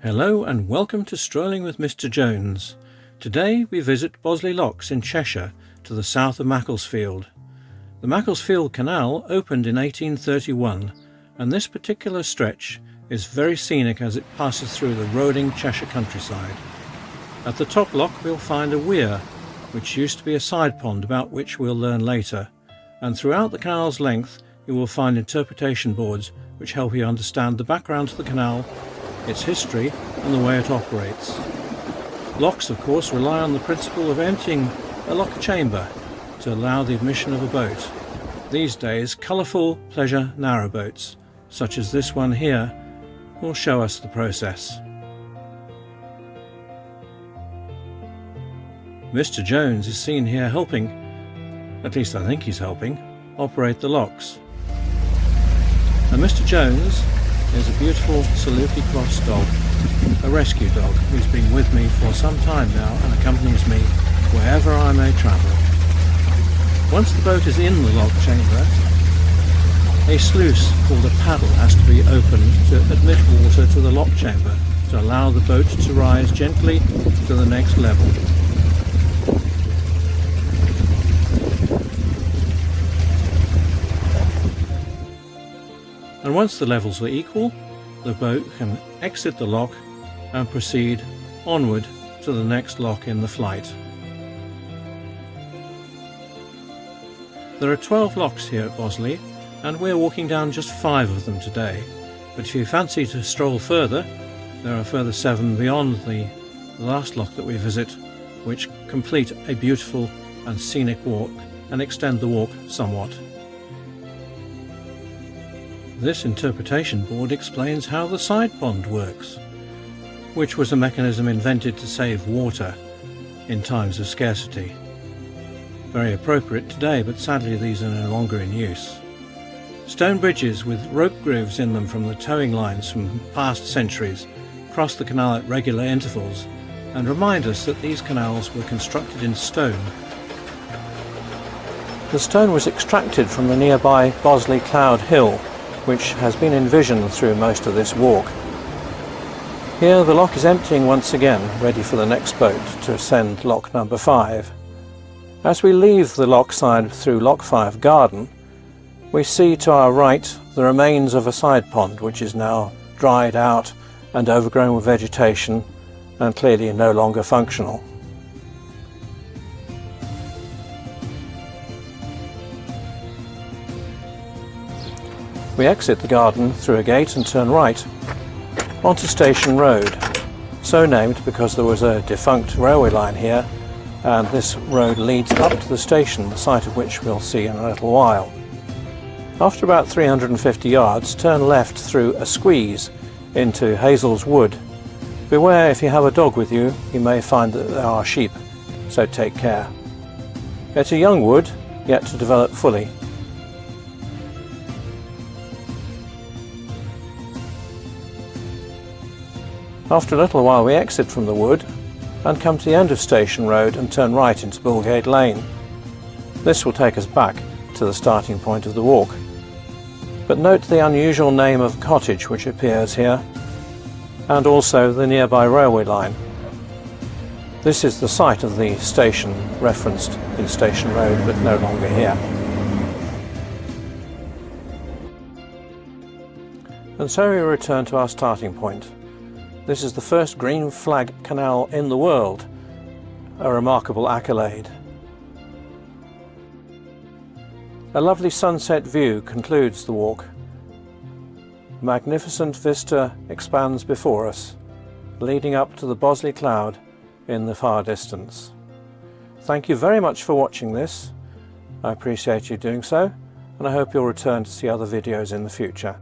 Hello and welcome to Strolling with Mr. Jones. Today we visit Bosley Locks in Cheshire to the south of Macclesfield. The Macclesfield Canal opened in 1831 and this particular stretch is very scenic as it passes through the rolling Cheshire countryside. At the top lock we'll find a weir, which used to be a side pond about which we'll learn later, and throughout the canal's length you will find interpretation boards which help you understand the background to the canal, its history and the way it operates. Locks of course rely on the principle of emptying a lock chamber to allow the admission of a boat. These days colourful pleasure narrowboats, such as this one here, will show us the process. Mr. Jones is seen here helping, at least I think he's helping, operate the locks. And Mr. Jones is a beautiful Saluki cross dog, a rescue dog who's been with me for some time now and accompanies me wherever I may travel. Once the boat is in the lock chamber, a sluice called a paddle has to be opened to admit water to the lock chamber to allow the boat to rise gently to the next level. And once the levels are equal, the boat can exit the lock and proceed onward to the next lock in the flight. There are 12 locks here at Bosley, and we're walking down just 5 of them today. But if you fancy to stroll further, there are further 7 beyond the last lock that we visit, which complete a beautiful and scenic walk and extend the walk somewhat. This interpretation board explains how the side pond works, which was a mechanism invented to save water in times of scarcity. Very appropriate today, but sadly these are no longer in use. Stone bridges with rope grooves in them from the towing lines from past centuries cross the canal at regular intervals and remind us that these canals were constructed in stone. The stone was extracted from the nearby Bosley Cloud Hill, which has been envisioned through most of this walk. Here the lock is emptying once again, ready for the next boat to ascend lock number 5. As we leave the lock side through lock 5 garden, we see to our right the remains of a side pond which is now dried out and overgrown with vegetation and clearly no longer functional. We exit the garden through a gate and turn right onto Station Road, so named because there was a defunct railway line here, and this road leads up to the station, the site of which we'll see in a little while. After about 350 yards, turn left through a squeeze into Hazel's Wood. Beware, if you have a dog with you, you may find that there are sheep, so take care. It's a young wood, yet to develop fully. After a little while we exit from the wood and come to the end of Station Road and turn right into Bullgate Lane. This will take us back to the starting point of the walk. But note the unusual name of cottage which appears here, and also the nearby railway line. This is the site of the station referenced in Station Road, but no longer here. And so we return to our starting point. This is the first green flag canal in the world, a remarkable accolade. A lovely sunset view concludes the walk. A magnificent vista expands before us, leading up to the Bosley Cloud in the far distance. Thank you very much for watching this. I appreciate you doing so, and I hope you'll return to see other videos in the future.